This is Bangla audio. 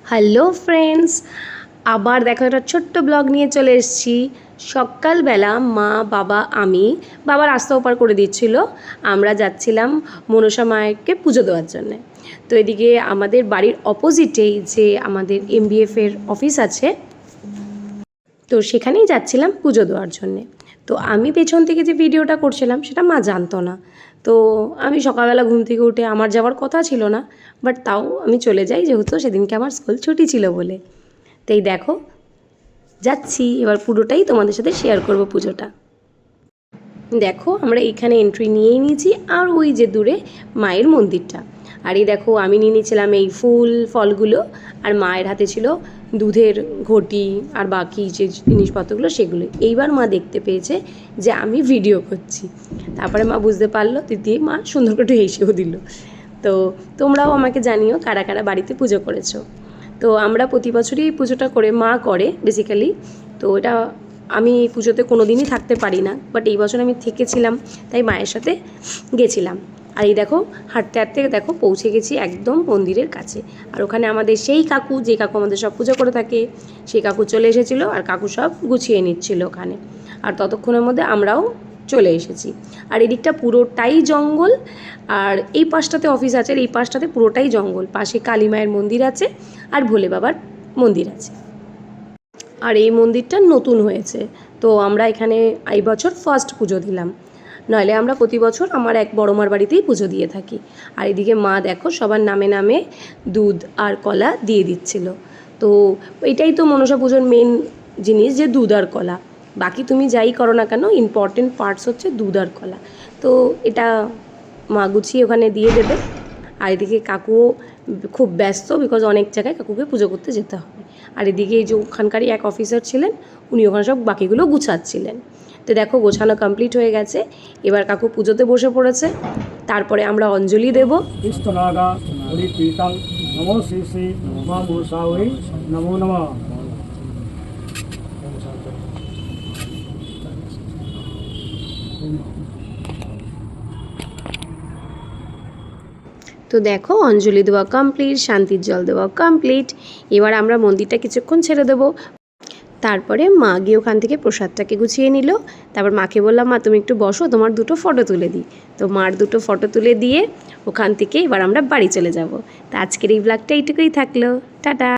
হ্যালো ফ্রেন্ডস, আবার দেখো একটা ছোট্ট ব্লগ নিয়ে চলে এসেছি। সকালবেলা মা, বাবা, আমি, বাবা রাস্তা ওপার করে দিচ্ছিল, আমরা যাচ্ছিলাম মনসা মায়েরকে পুজো দেওয়ার জন্যে। তো এদিকে আমাদের বাড়ির অপোজিটেই যে আমাদের এমবিএফের অফিস আছে, তো সেখানেই যাচ্ছিলাম পুজো দেওয়ার জন্যে। তো আমি পেছন থেকে যে ভিডিওটা করছিলাম সেটা মা জানতো না। তো আমি সকালবেলা ঘুম থেকে উঠে আমার যাওয়ার কথা ছিল না, বাট তাও আমি চলে যাই, যেহেতু সেদিনকে আমার স্কুল ছুটি ছিল বলে। তো এই দেখো যাচ্ছি, এবার পুরোটাই তোমাদের সাথে শেয়ার করব পুজোটা। দেখো আমরা এখানে এন্ট্রি নিয়েই নিয়েছি, আর ওই যে দূরে মায়ের মন্দিরটা। আর এই দেখো আমি নিয়ে নিয়েছিলাম এই ফুল ফলগুলো, আর মায়ের হাতে ছিল দুধের ঘটি আর বাকি যে জিনিসপত্রগুলো সেগুলো। এইবার মা দেখতে পেয়েছে যে আমি ভিডিও করছি, তারপরে মা বুঝতে পারলো, দিয়ে মা সুন্দর করে একটু হেসেও দিল। তো তোমরাও আমাকে জানিও কারা কারা বাড়িতে পুজো করেছো। তো আমরা প্রতি বছরই এই পুজোটা করে, মা করে বেসিক্যালি। তো এটা আমি এই পুজোতে কোনো দিনই থাকতে পারি না, বাট এই বছর আমি থেকেছিলাম, তাই মায়ের সাথে গেছিলাম। আর এই দেখো হাঁটতে হাঁটতে দেখো পৌঁছে গেছি একদম মন্দিরের কাছে। আর ওখানে আমাদের সেই কাকু, যে কাকু আমাদের সব পুজো করে থাকে, সেই কাকু চলে এসেছিলো, আর কাকু সব গুছিয়ে নিচ্ছিল ওখানে। আর ততক্ষণের মধ্যে আমরাও চলে এসেছি। আর এদিকটা পুরোটাই জঙ্গল, আর এই পাশটাতে অফিস আছে, আর এই পাশটাতে পুরোটাই জঙ্গল। পাশে কালী মায়ের মন্দির আছে আর ভোলে বাবার মন্দির আছে। আর এই মন্দিরটা নতুন হয়েছে, তো আমরা এখানে এই বছর ফার্স্ট পুজো দিলাম। নইলে আমরা প্রতি বছর আমার এক বড়মার বাড়িতেই পুজো দিয়ে থাকি। আর এদিকে মা দেখো সবার নামে নামে দুধ আর কলা দিয়ে দিচ্ছিল। তো এটাই তো মনসা পুজোর মেন জিনিস, যে দুধ আর কলা। বাকি তুমি যাই করো না কেন, ইম্পর্টেন্ট পার্টস হচ্ছে দুধ আর কলা। তো এটা মা গুছিয়ে ওখানে দিয়ে দেবে। আর এদিকে কাকুও খুব ব্যস্ত, বিকজ অনেক জায়গায় কাকুকে পুজো করতে যেতে হবে। আর এদিকে এই যে ওখানকারই এক অফিসার ছিলেন, উনি ওখানে সব বাকিগুলো গুছাচ্ছিলেন। তো দেখো গোছানো কমপ্লিট হয়ে গেছে, এবার কাকু পুজোতে বসে পড়েছে। তারপরে আমরা অঞ্জলি দেব। নমো নমঃ। তো দেখো অঞ্জলি দেওয়া কমপ্লিট, শান্তির জল দেওয়া কমপ্লিট। এবার আমরা মন্দিরটা কিছুক্ষণ ছেড়ে দেবো। তারপরে মা গিয়ে ওখান থেকে প্রসাদটাকে গুছিয়ে নিল। তারপর মাকে বললাম, মা তুমি একটু বসো, তোমার দুটো ফটো তুলে দিই। তো মার দুটো ফটো তুলে দিয়ে ওখান থেকে এবার আমরা বাড়ি চলে যাব। তো আজকের এই ব্লগটা এইটুকুই থাকলো, টাটা।